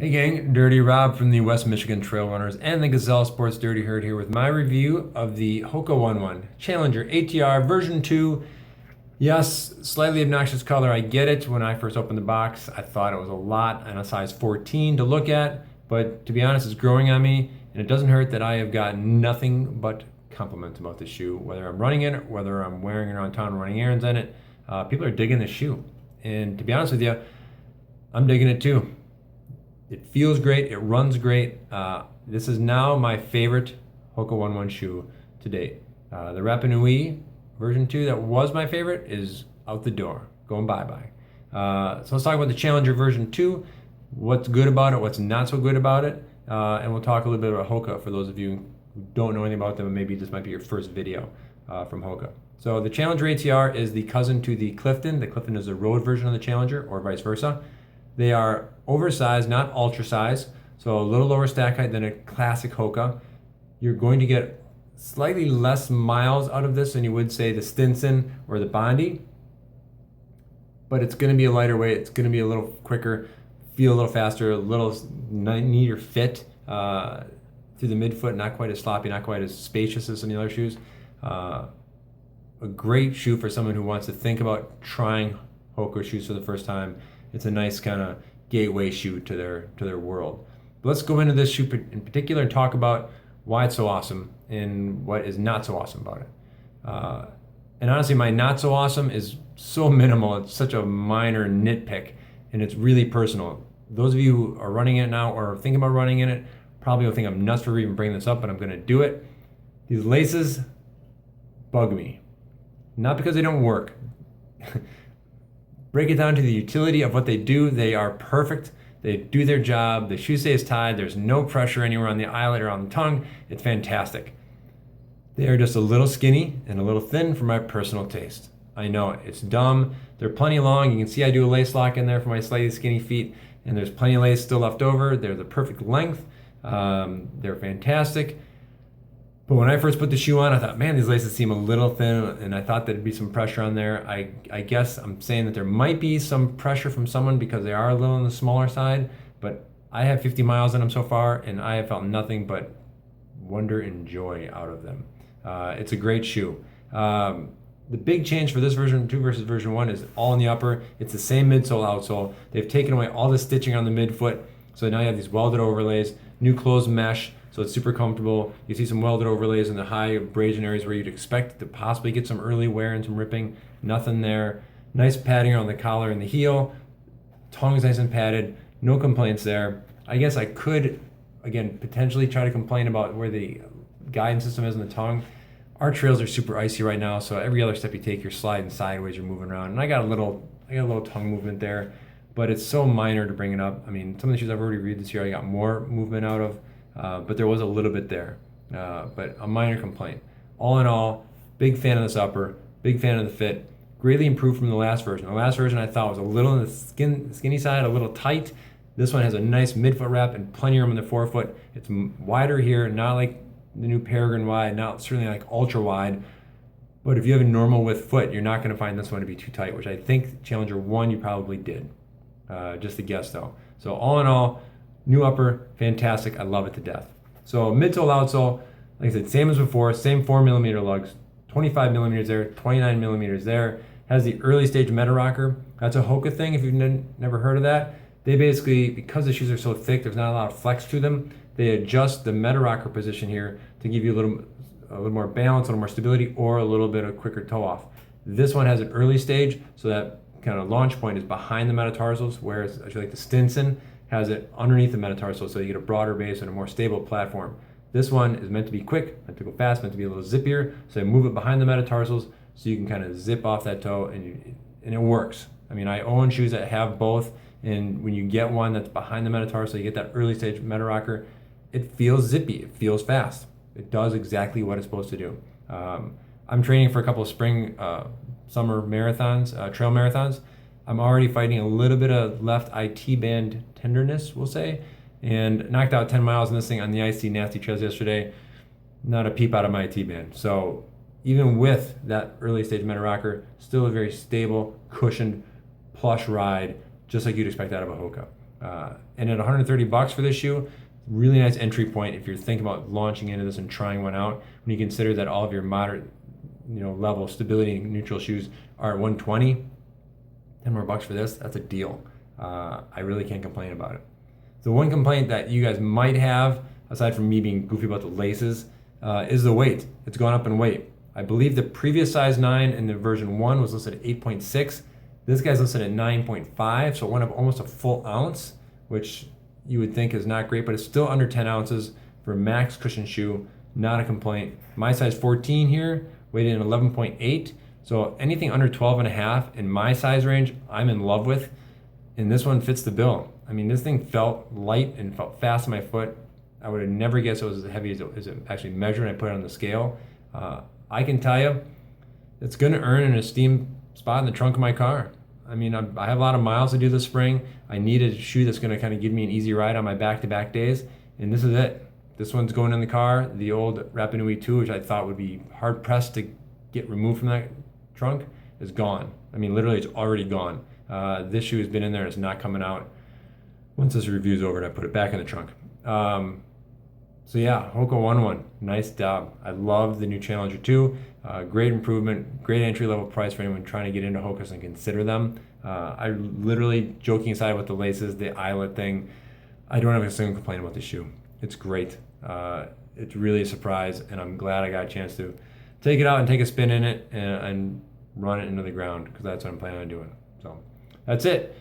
Hey gang, Dirty Rob from the West Michigan Trail Runners and the Gazelle Sports Dirty Herd here with my review of the Hoka One One Challenger ATR version 2. Yes, slightly obnoxious color, I get it. When I first opened the box, I thought it was a lot and a size 14 to look at, but to be honest, it's growing on me, and it doesn't hurt that I have gotten nothing but compliments about this shoe, whether I'm running in it, whether I'm wearing it around town running errands in it. People are digging this shoe, and to be honest with you, I'm digging it too. It feels great. It runs great. This is now my favorite Hoka One One shoe to date. The Rapa Nui version 2 that was my favorite is out the door, going bye-bye. So let's talk about the Challenger version 2, what's good about it, what's not so good about it, and we'll talk a little bit about Hoka for those of you who don't know anything about them, and maybe this might be your first video from Hoka. So the Challenger ATR is the cousin to the Clifton. The Clifton is the road version of the Challenger, or vice versa. They are oversized, not ultra size, so a little lower stack height than a classic Hoka. You're going to get slightly less miles out of this than you would say the Stinson or the Bondi, but it's going to be a lighter weight. It's going to be a little quicker, feel a little faster, a little neater fit through the midfoot, not quite as sloppy, not quite as spacious as some of the other shoes. A great shoe for someone who wants to think about trying Hoka shoes for the first time. It's a nice kind of gateway shoe to their world. But let's go into this shoe in particular and talk about why it's so awesome and what is not so awesome about it. And honestly, my not so awesome is so minimal. It's such a minor nitpick, and it's really personal. Those of you who are running it now or thinking about running in it probably will think I'm nuts for even bringing this up, but I'm going to do it. These laces bug me. Not because they don't work. Break it down to the utility of what they do. They are perfect. They do their job. The shoe stays tied. There's no pressure anywhere on the eyelet or on the tongue. It's fantastic. They are just a little skinny and a little thin for my personal taste. I know it's dumb. They're plenty long. You can see I do a lace lock in there for my slightly skinny feet, and there's plenty of lace still left over. They're the perfect length. They're fantastic. But when I first put the shoe on, I thought, man, these laces seem a little thin, and I thought there'd be some pressure on there. I guess I'm saying that there might be some pressure from someone because they are a little on the smaller side, but I have 50 miles in them so far, and I have felt nothing but wonder and joy out of them. It's a great shoe. The big change for this version 2 versus version 1 is all in the upper. It's the same midsole, outsole. They've taken away all the stitching on the midfoot, so now you have these welded overlays, new closed mesh, so it's super comfortable. You see some welded overlays in the high abrasion areas where you'd expect to possibly get some early wear and some ripping. Nothing there. Nice padding around the collar and the heel. Tongue is nice and padded. No complaints there. I guess I could, again, potentially try to complain about where the guidance system is in the tongue. Our trails are super icy right now, so every other step you take, you're sliding sideways, you're moving around. And I got a little tongue movement there, but it's so minor to bring it up. I mean, some of the shoes I've already reviewed this year, I got more movement out of. But there was a little bit there, but a minor complaint. All in all, big fan of this upper, big fan of the fit, greatly improved from the last version. The last version I thought was a little on the skinny side, a little tight. This one has a nice midfoot wrap and plenty of room in the forefoot. It's wider here, not like the new Peregrine wide, not certainly like ultra wide, but if you have a normal width foot, you're not going to find this one to be too tight, which I think Challenger 1 you probably did. Just a guess though. So all in all, new upper, fantastic. I love it to death. So midsole, outsole, like I said, same as before, same 4mm lugs, 25mm there, 29mm there. Has the early stage meta rocker. That's a Hoka thing if you've never heard of that. They basically, because the shoes are so thick, there's not a lot of flex to them. They adjust the meta rocker position here to give you a little more balance, a little more stability, or a little bit of quicker toe off. This one has an early stage, so that kind of launch point is behind the metatarsals, whereas I feel like the Stinson has it underneath the metatarsal, so you get a broader base and a more stable platform. This one is meant to be quick, meant to go fast, meant to be a little zippier, so you move it behind the metatarsals so you can kind of zip off that toe, and it works. I mean, I own shoes that have both, and when you get one that's behind the metatarsal, you get that early stage meta rocker, it feels zippy, it feels fast. It does exactly what it's supposed to do. I'm training for a couple of spring, summer marathons, trail marathons. I'm already fighting a little bit of left IT band tenderness, we'll say, and knocked out 10 miles in this thing on the icy, nasty trails yesterday. Not a peep out of my IT band. So even with that early stage meta rocker, still a very stable, cushioned, plush ride, just like you'd expect out of a Hoka. And at 130 bucks for this shoe, really nice entry point if you're thinking about launching into this and trying one out. When you consider that all of your moderate, level stability and neutral shoes are at 120, 10 more bucks for this, that's a deal. I really can't complain about it. The one complaint that you guys might have, aside from me being goofy about the laces, is the weight. It's gone up in weight. I believe the previous size 9 in the version 1 was listed at 8.6. This guy's listed at 9.5, so it went up almost a full ounce, which you would think is not great, but it's still under 10 ounces for a max cushion shoe. Not a complaint. My size 14 here weighed in 11.8, so anything under 12 and a half in my size range, I'm in love with, and this one fits the bill. I mean, this thing felt light and felt fast on my foot. I would have never guessed it was as heavy as it actually measured when I put it on the scale. I can tell you, it's going to earn an esteemed spot in the trunk of my car. I mean, I have a lot of miles to do this spring. I need a shoe that's going to kind of give me an easy ride on my back-to-back days, and this is it. This one's going in the car. The old Rapinui 2, which I thought would be hard-pressed to get removed from that trunk, is gone. I mean, literally, it's already gone. This shoe has been in there and it's not coming out. Once this review's over, and I put it back in the trunk. So yeah, Hoka 1-1, nice job. I love the new Challenger 2. Great improvement, great entry-level price for anyone trying to get into Hokas and consider them. I literally, joking aside with the laces, the eyelet thing, I don't have a single complaint about the shoe. It's great. It's really a surprise, and I'm glad I got a chance to take it out and take a spin in it and run it into the ground, because that's what I'm planning on doing. So that's it.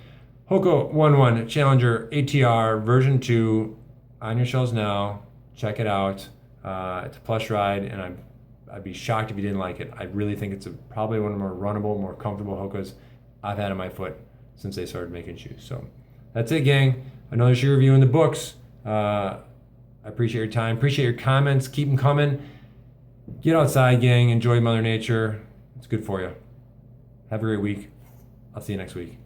Hoka 1-1 Challenger ATR version 2 on your shelves now. Check it out. It's a plush ride, and I'd be shocked if you didn't like it. I really think it's probably one of the more runnable, more comfortable Hokas I've had on my foot since they started making shoes. So that's it, gang. Another shoe review in the books. I appreciate your time. Appreciate your comments. Keep them coming. Get outside, gang. Enjoy Mother Nature. It's good for you. Have a great week. I'll see you next week.